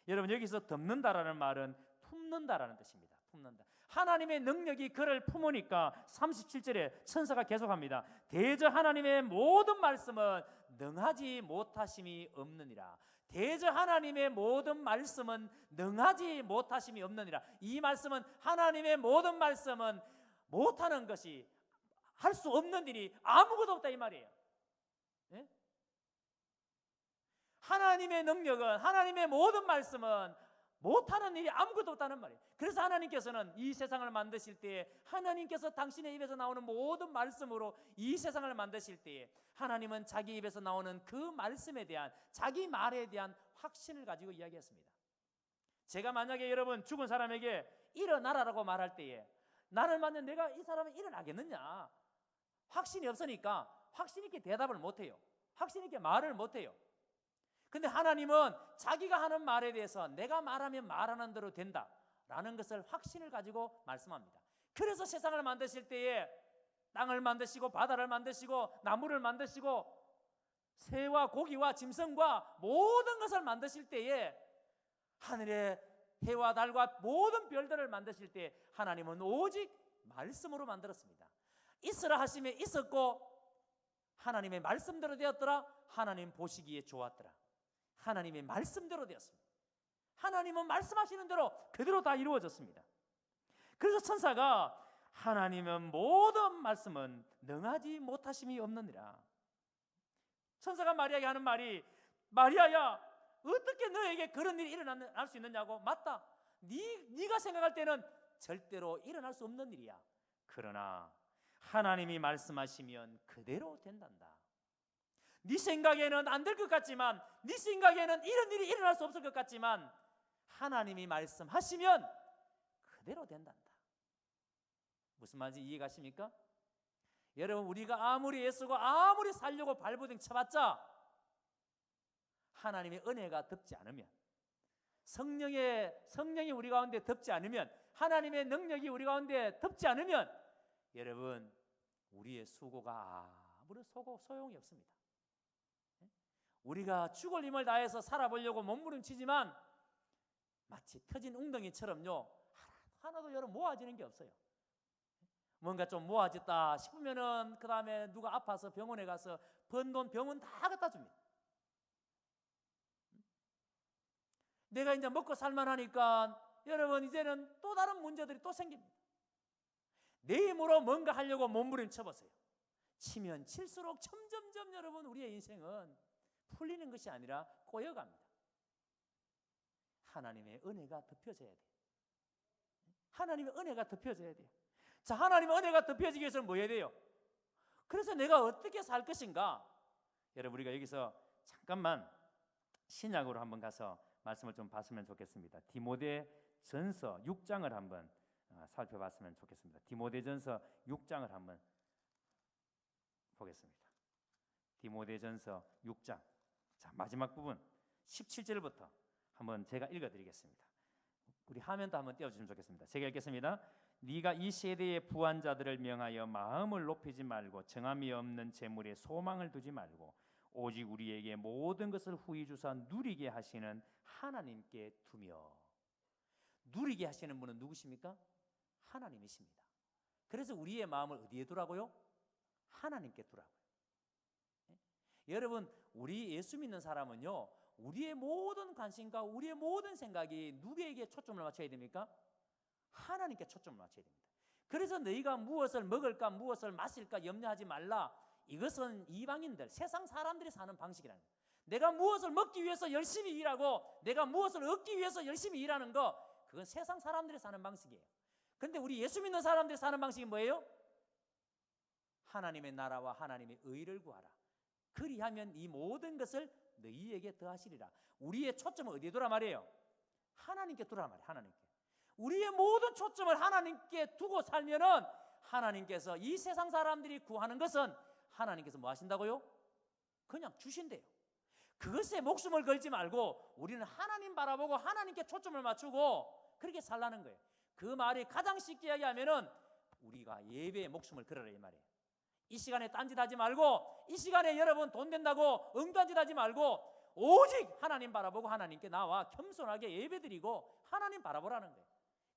Speaker 1: 여러분 여기서 덮는다라는 말은 품는다라는 뜻입니다. 품는다. 하나님의 능력이 그를 품으니까 37절에 천사가 계속합니다. 대저 하나님의 모든 말씀은 능하지 못하심이 없느니라. 대저 하나님의 모든 말씀은 능하지 못하심이 없느니라. 이 말씀은 하나님의 모든 말씀은 못하는 것이, 할 수 없는 일이 아무것도 없다 이 말이에요. 네? 하나님의 능력은, 하나님의 모든 말씀은 못하는 일이 아무것도 없다는 말이에요. 그래서 하나님께서는 이 세상을 만드실 때에, 하나님께서 당신의 입에서 나오는 모든 말씀으로 이 세상을 만드실 때에 하나님은 자기 입에서 나오는 그 말씀에 대한, 자기 말에 대한 확신을 가지고 이야기했습니다. 제가 만약에 여러분 죽은 사람에게 일어나라라고 말할 때에 나는 만약 내가 이 사람이 일어나겠느냐 확신이 없으니까 확신 있게 대답을 못해요. 확신 있게 말을 못해요. 근데 하나님은 자기가 하는 말에 대해서 내가 말하면 말하는 대로 된다라는 것을 확신을 가지고 말씀합니다. 그래서 세상을 만드실 때에 땅을 만드시고 바다를 만드시고 나무를 만드시고 새와 고기와 짐승과 모든 것을 만드실 때에, 하늘의 해와 달과 모든 별들을 만드실 때 하나님은 오직 말씀으로 만들었습니다. 있으라 하심에 있었고 하나님의 말씀대로 되었더라. 하나님 보시기에 좋았더라. 하나님의 말씀대로 되었습니다. 하나님은 말씀하시는 대로 그대로 다 이루어졌습니다. 그래서 천사가 하나님은 모든 말씀은 능하지 못하심이 없느니라. 천사가 마리아에게 하는 말이, 마리아야, 어떻게 너에게 그런 일이 일어날 수 있느냐고. 맞다. 네가 생각할 때는 절대로 일어날 수 없는 일이야. 그러나 하나님이 말씀하시면 그대로 된단다. 네 생각에는 안 될 것 같지만, 네 생각에는 이런 일이 일어날 수 없을 것 같지만 하나님이 말씀하시면 그대로 된단다. 무슨 말인지 이해가십니까? 여러분, 우리가 아무리 애쓰고 아무리 살려고 발버둥 쳐봤자 하나님의 은혜가 덮지 않으면, 성령이 우리 가운데 덮지 않으면, 하나님의 능력이 우리 가운데 덮지 않으면 여러분, 우리의 수고가 아무런 소용이 없습니다. 우리가 죽을 힘을 다해서 살아보려고 몸부림치지만 마치 터진 웅덩이처럼요, 하나도 여러분 모아지는 게 없어요. 뭔가 좀 모아졌다 싶으면은 그 다음에 누가 아파서 병원에 가서 번 돈 병원 다 갖다 줍니다. 내가 이제 먹고 살만하니까 여러분 이제는 또 다른 문제들이 또 생깁니다. 내 힘으로 뭔가 하려고 몸부림쳐보세요. 치면 칠수록 점점점 여러분 우리의 인생은 풀리는 것이 아니라 꼬여갑니다. 하나님의 은혜가 덮여져야 돼요. 하나님의 은혜가 덮여져야 돼요. 자, 하나님의 은혜가 덮여지기 위해서는 뭐 해야 돼요? 그래서 내가 어떻게 살 것인가? 여러분, 우리가 여기서 잠깐만 신약으로 한번 가서 말씀을 좀 봤으면 좋겠습니다. 디모데전서 6장을 한번 살펴봤으면 좋겠습니다. 디모데전서 6장을 한번 보겠습니다. 디모데전서 6장, 자, 마지막 부분 17절부터 한번 제가 읽어드리겠습니다. 우리 화면도 한번 띄워주시면 좋겠습니다. 제가 읽겠습니다. 네가 이 세대의 부한 자들을 명하여 마음을 높이지 말고 정함이 없는 재물에 소망을 두지 말고 오직 우리에게 모든 것을 후히 주사 누리게 하시는 하나님께 두며. 누리게 하시는 분은 누구십니까? 하나님이십니다. 그래서 우리의 마음을 어디에 두라고요? 하나님께 두라고요. 여러분, 우리 예수 믿는 사람은요, 우리의 모든 관심과 우리의 모든 생각이 누구에게 초점을 맞춰야 됩니까? 하나님께 초점을 맞춰야 됩니다. 그래서 너희가 무엇을 먹을까 무엇을 마실까 염려하지 말라. 이것은 이방인들, 세상 사람들이 사는 방식이라는 거예요. 내가 무엇을 먹기 위해서 열심히 일하고 내가 무엇을 얻기 위해서 열심히 일하는 거, 그건 세상 사람들이 사는 방식이에요. 그런데 우리 예수 믿는 사람들이 사는 방식이 뭐예요? 하나님의 나라와 하나님의 의를 구하라. 그리하면 이 모든 것을 너희에게 더하시리라. 우리의 초점은 어디에 두라 말이에요? 하나님께 두라 말이에요. 하나님께. 우리의 모든 초점을 하나님께 두고 살면은 하나님께서 이 세상 사람들이 구하는 것은 하나님께서 뭐 하신다고요? 그냥 주신대요. 그것에 목숨을 걸지 말고 우리는 하나님 바라보고 하나님께 초점을 맞추고 그렇게 살라는 거예요. 그 말이 가장 쉽게 이야기하면은 우리가 예배에 목숨을 걸어라 이 말이에요. 이 시간에 딴짓하지 말고, 이 시간에 여러분 돈 된다고 엉딴짓하지 말고 오직 하나님 바라보고 하나님께 나와 겸손하게 예배드리고 하나님 바라보라는 거예요.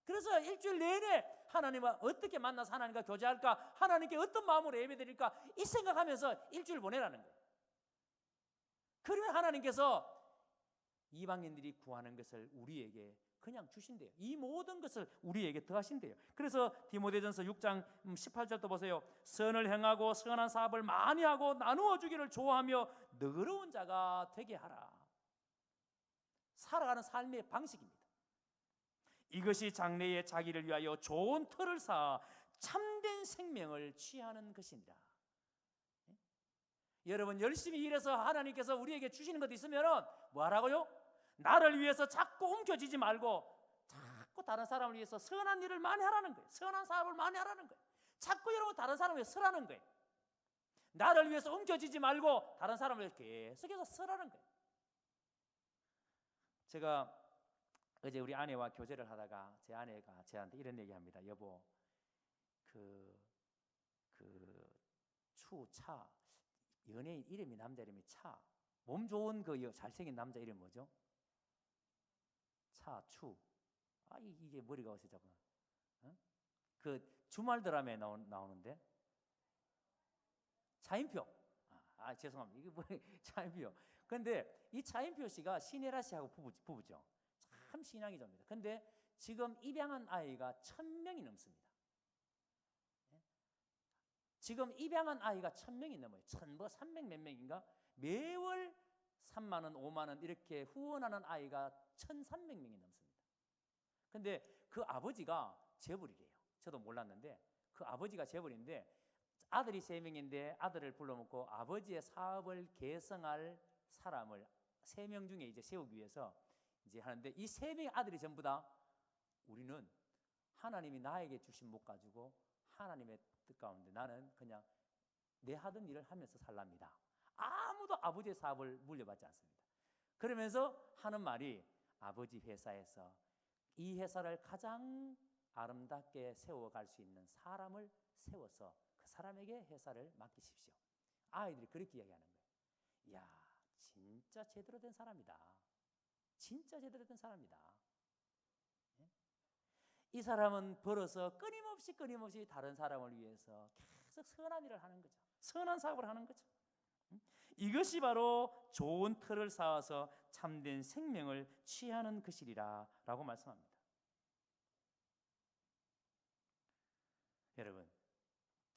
Speaker 1: 그래서 일주일 내내 하나님과 어떻게 만나서 하나님과 교제할까, 하나님께 어떤 마음으로 예배드릴까, 이 생각하면서 일주일 보내라는 거예요. 그러면 하나님께서 이방인들이 구하는 것을 우리에게 그냥 주신대요. 이 모든 것을 우리에게 더하신대요. 그래서 디모데전서 6장 18절도 보세요. 선을 행하고 선한 사업을 많이 하고 나누어 주기를 좋아하며 너그러운 자가 되게 하라. 살아가는 삶의 방식입니다. 이것이 장래에 자기를 위하여 좋은 터를 쌓아 참된 생명을 취하는 것이니라. 여러분, 열심히 일해서 하나님께서 우리에게 주시는 것도 있으면 뭐 하라고요? 나를 위해서 자꾸 움켜쥐지 말고 자꾸 다른 사람을 위해서 선한 일을 많이 하라는 거예요. 선한 사업을 많이 하라는 거예요. 자꾸 여러분 다른 사람을 위해서 서라는 거예요. 나를 위해서 움켜쥐지 말고 다른 사람을 위해서 계속해서 서라는 거예요. 제가 어제 우리 아내와 교제를 하다가 제 아내가 저한테 이런 얘기합니다. 여보, 그 추차, 연예인 이름이 남자 이름이 차, 몸 좋은 그 잘생긴 남자 이름 뭐죠? 차추. 이게 머리가 어디서 잡아? 그 주말 드라마에 나오는데 차인표. 죄송합니다. 이게 뭐 차인표. 근데 이 차인표 씨가 신혜라 씨하고 부부죠. 참 신앙이 좋습니다. 근데 지금 입양한 아이가 1,000명이 넘습니다. 지금 입양한 아이가 1,000명이 넘어요. 300 몇 명인가? 매월 3만 원, 5만 원 이렇게 후원하는 아이가 1,300명이 넘습니다. 근데 그 아버지가 재벌이래요. 저도 몰랐는데 그 아버지가 재벌인데 아들이 3명인데 아들을 불러놓고 아버지의 사업을 계승할 사람을 3명 중에 이제 세우기 위해서 이제 하는데 이 3명의 아들이 전부 다 우리는 하나님이 나에게 주신 목 가지고 하나님의 뜻 가운데 나는 그냥 내 하던 일을 하면서 살랍니다. 아무도 아버지의 사업을 물려받지 않습니다. 그러면서 하는 말이 아버지 회사에서 이 회사를 가장 아름답게 세워갈 수 있는 사람을 세워서 그 사람에게 회사를 맡기십시오. 아이들이 그렇게 이야기하는 거예요. 이야, 진짜 제대로 된 사람이다. 진짜 제대로 된 사람이다. 이 사람은 벌어서 끊임없이 다른 사람을 위해서 계속 선한 일을 하는 거죠. 선한 사업을 하는 거죠. 이것이 바로 좋은 틀을 쌓아서 참된 생명을 취하는 것이리라 라고 말씀합니다. 여러분,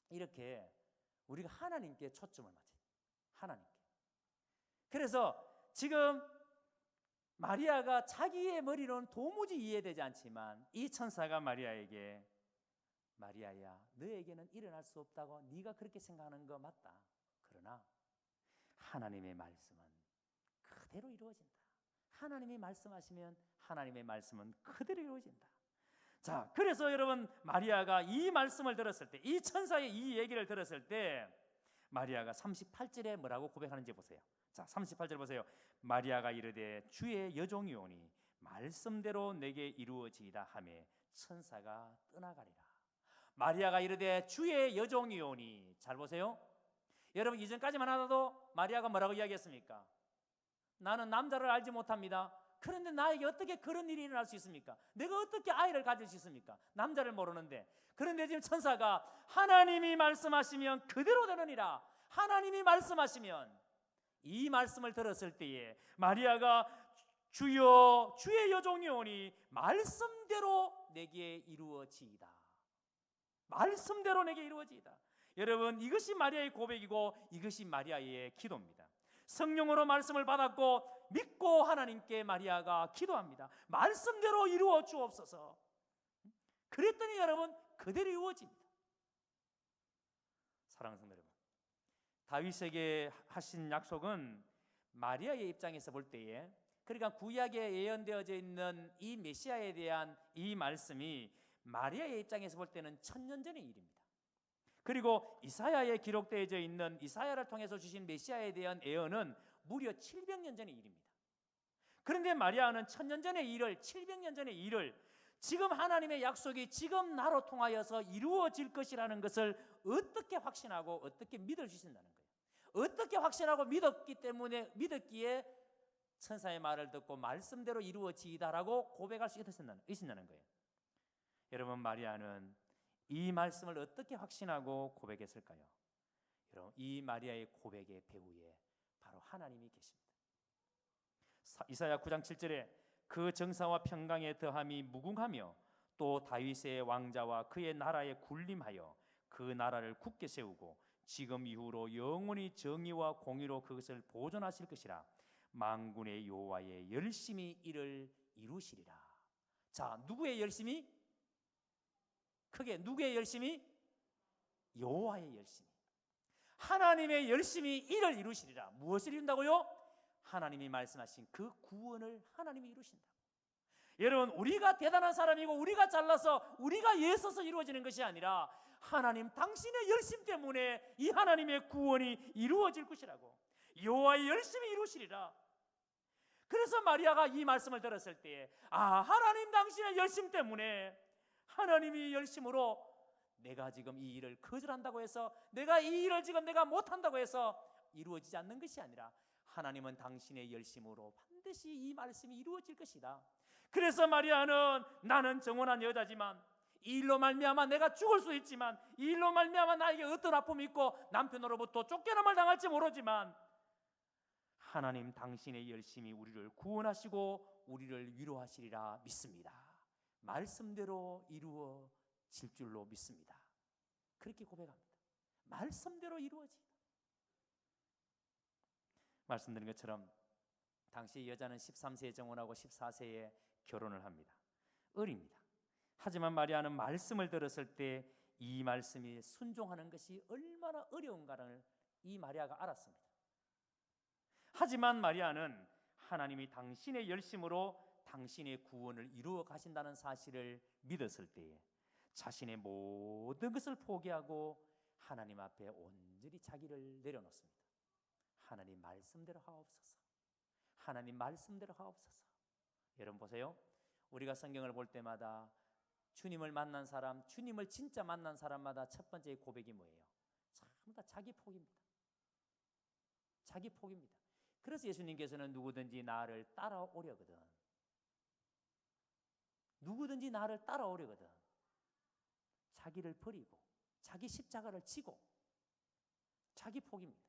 Speaker 1: 이렇게 우리가 하나님께 초점을 맞춰요. 하나님께. 그래서 지금 마리아가 자기의 머리로는 도무지 이해되지 않지만 이 천사가 마리아에게 마리아야, 너에게는 일어날 수 없다고 네가 그렇게 생각하는 거 맞다. 그러나 하나님의 말씀은 그대로 이루어진다. 하나님이 말씀하시면 하나님의 말씀은 그대로 이루어진다. 자, 그래서 여러분 마리아가 이 말씀을 들었을 때, 이 천사의 이 얘기를 들었을 때 마리아가 38절에 뭐라고 고백하는지 보세요. 자, 38절 보세요. 마리아가 이르되 주의 여종이오니 말씀대로 내게 이루어지이다 하매 천사가 떠나가리라. 마리아가 이르되 주의 여종이오니, 잘 보세요. 여러분 이전까지만 하더라도 마리아가 뭐라고 이야기했습니까? 나는 남자를 알지 못합니다. 그런데 나에게 어떻게 그런 일이 일어날 수 있습니까? 내가 어떻게 아이를 가질 수 있습니까? 남자를 모르는데. 그런데 지금 천사가 하나님이 말씀하시면 그대로 되느니라. 하나님이 말씀하시면, 이 말씀을 들었을 때에 마리아가 주여 주의 여종이오니 말씀대로 내게 이루어지이다. 말씀대로 내게 이루어지이다. 여러분 이것이 마리아의 고백이고 이것이 마리아의 기도입니다. 성령으로 말씀을 받았고 믿고 하나님께 마리아가 기도합니다. 말씀대로 이루어 주옵소서. 그랬더니 여러분 그대로 이루어집니다. 사랑하는 성도 여러분, 다윗에게 하신 약속은 마리아의 입장에서 볼 때에, 그러니까 구약에 예언되어져 있는 이 메시아에 대한 이 말씀이 마리아의 입장에서 볼 때는 1000년 전의 일입니다. 그리고 이사야에 기록되어져 있는 이사야를 통해서 주신 메시아에 대한 예언은 무려 700년 전의 일입니다. 그런데 마리아는 1000년 전의 일을, 700년 전의 일을 지금 하나님의 약속이 지금 나로 통하여서 이루어질 것이라는 것을 어떻게 확신하고 어떻게 믿을 수 있는다는 거예요. 어떻게 확신하고 믿었기에 천사의 말을 듣고 말씀대로 이루어지이다라고 고백할 수 있었다는 거예요. 여러분 마리아는 이 말씀을 어떻게 확신하고 고백했을까요? 여러분 이 마리아의 고백의 배후에 바로 하나님이 계십니다. 이사야 9장 7절에 그 정사와 평강의 더함이 무궁하며 또 다윗의 왕자와 그의 나라에 군림하여 그 나라를 굳게 세우고 지금 이후로 영원히 정의와 공의로 그것을 보존하실 것이라. 만군의 여호와의 열심히 이를 이루시리라. 자, 누구의 열심히? 크게 누구의 열심히? 여호와의 열심히. 하나님의 열심히 이를 이루시리라. 무엇을 이룬다고요? 하나님이 말씀하신 그 구원을 하나님이 이루신다. 여러분 우리가 대단한 사람이고 우리가 잘나서 우리가 애써서 이루어지는 것이 아니라 하나님 당신의 열심 때문에 이 하나님의 구원이 이루어질 것이라고. 여호와의 열심히 이루시리라. 그래서 마리아가 이 말씀을 들었을 때에 하나님 당신의 열심 때문에 하나님이 열심으로 내가 지금 이 일을 거절한다고 해서, 내가 이 일을 지금 내가 못한다고 해서 이루어지지 않는 것이 아니라 하나님은 당신의 열심으로 반드시 이 말씀이 이루어질 것이다. 그래서 마리아는 나는 정혼한 여자지만 이 일로 말미암아 내가 죽을 수 있지만, 이 일로 말미암아 나에게 어떤 아픔이 있고 남편으로부터 쫓겨남을 당할지 모르지만 하나님 당신의 열심히 우리를 구원하시고 우리를 위로하시리라 믿습니다. 말씀대로 이루어질 줄로 믿습니다. 그렇게 고백합니다. 말씀대로 이루어지다. 말씀드린 것처럼 당시 여자는 13세에 정혼하고 14세에 결혼을 합니다. 어립니다. 하지만 마리아는 말씀을 들었을 때 이 말씀이 순종하는 것이 얼마나 어려운가를 이 마리아가 알았습니다. 하지만 마리아는 하나님이 당신의 열심으로 당신의 구원을 이루어 가신다는 사실을 믿었을 때에 자신의 모든 것을 포기하고 하나님 앞에 온전히 자기를 내려놓습니다. 하나님 말씀대로 하옵소서. 하나님 말씀대로 하옵소서. 여러분 보세요. 우리가 성경을 볼 때마다 주님을 만난 사람, 주님을 진짜 만난 사람마다 첫 번째 고백이 뭐예요? 전부 다 자기 포기입니다. 자기 포기입니다. 그래서 예수님께서는 누구든지 나를 따라오려거든, 누구든지 나를 따라오려거든 자기를 버리고 자기 십자가를 지고, 자기 포기입니다.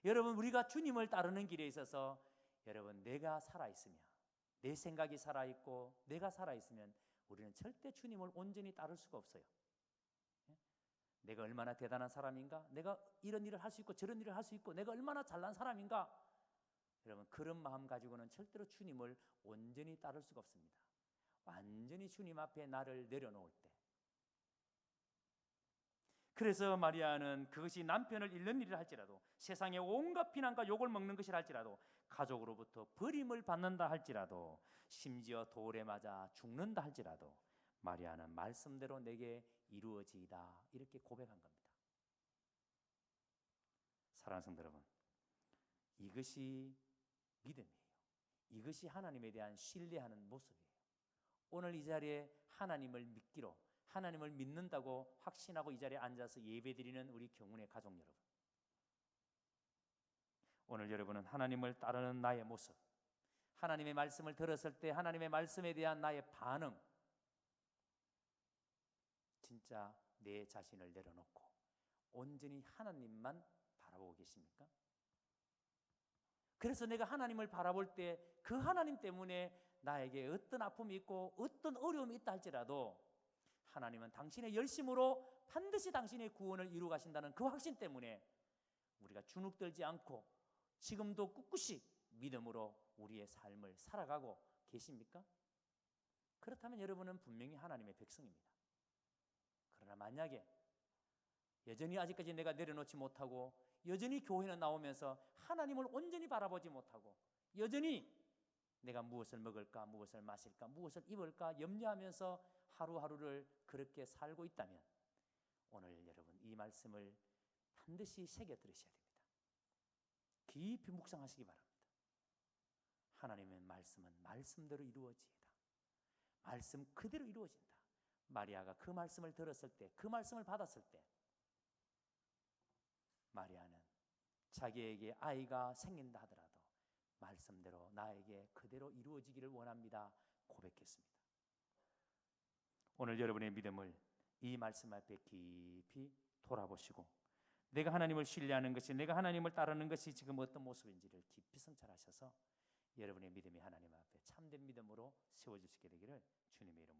Speaker 1: 여러분, 우리가 주님을 따르는 길에 있어서 여러분, 내가 살아있으면, 내 생각이 살아있고 내가 살아있으면 우리는 절대 주님을 온전히 따를 수가 없어요. 내가 얼마나 대단한 사람인가, 내가 이런 일을 할 수 있고 저런 일을 할 수 있고 내가 얼마나 잘난 사람인가, 여러분 그런 마음 가지고는 절대로 주님을 온전히 따를 수가 없습니다. 완전히 주님 앞에 나를 내려놓을 때. 그래서 마리아는 그것이 남편을 잃는 일이라 할지라도, 세상의 온갖 비난과 욕을 먹는 것이라 할지라도, 가족으로부터 버림을 받는다 할지라도, 심지어 돌에 맞아 죽는다 할지라도 마리아는 말씀대로 내게 이루어지이다 이렇게 고백한 겁니다. 사랑하는 성도 여러분, 이것이 믿음이에요. 이것이 하나님에 대한 신뢰하는 모습이에요. 오늘 이 자리에 하나님을 믿기로, 하나님을 믿는다고 확신하고 이 자리에 앉아서 예배드리는 우리 경운의 가족 여러분, 오늘 여러분은 하나님을 따르는 나의 모습, 하나님의 말씀을 들었을 때 하나님의 말씀에 대한 나의 반응, 진짜 내 자신을 내려놓고 온전히 하나님만 바라보고 계십니까? 그래서 내가 하나님을 바라볼 때 그 하나님 때문에 나에게 어떤 아픔이 있고 어떤 어려움이 있다 할지라도 하나님은 당신의 열심으로 반드시 당신의 구원을 이루어 가신다는 그 확신 때문에 우리가 주눅들지 않고 지금도 꿋꿋이 믿음으로 우리의 삶을 살아가고 계십니까? 그렇다면 여러분은 분명히 하나님의 백성입니다. 그러나 만약에 여전히 아직까지 내가 내려놓지 못하고 여전히 교회는 나오면서 하나님을 온전히 바라보지 못하고 여전히 내가 무엇을 먹을까, 무엇을 마실까, 무엇을 입을까 염려하면서 하루하루를 그렇게 살고 있다면 오늘 여러분 이 말씀을 반드시 새겨 들으셔야 됩니다. 깊이 묵상하시기 바랍니다. 하나님의 말씀은 말씀대로 이루어지이다. 말씀 그대로 이루어진다. 마리아가 그 말씀을 들었을 때, 그 말씀을 받았을 때 마리아는 자기에게 아이가 생긴다 하더라도 말씀대로 나에게 그대로 이루어지기를 원합니다 고백했습니다. 오늘 여러분의 믿음을 이 말씀 앞에 깊이 돌아보시고 내가 하나님을 신뢰하는 것이, 내가 하나님을 따르는 것이 지금 어떤 모습인지를 깊이 성찰하셔서 여러분의 믿음이 하나님 앞에 참된 믿음으로 세워지시게 되기를 주님의 이름으로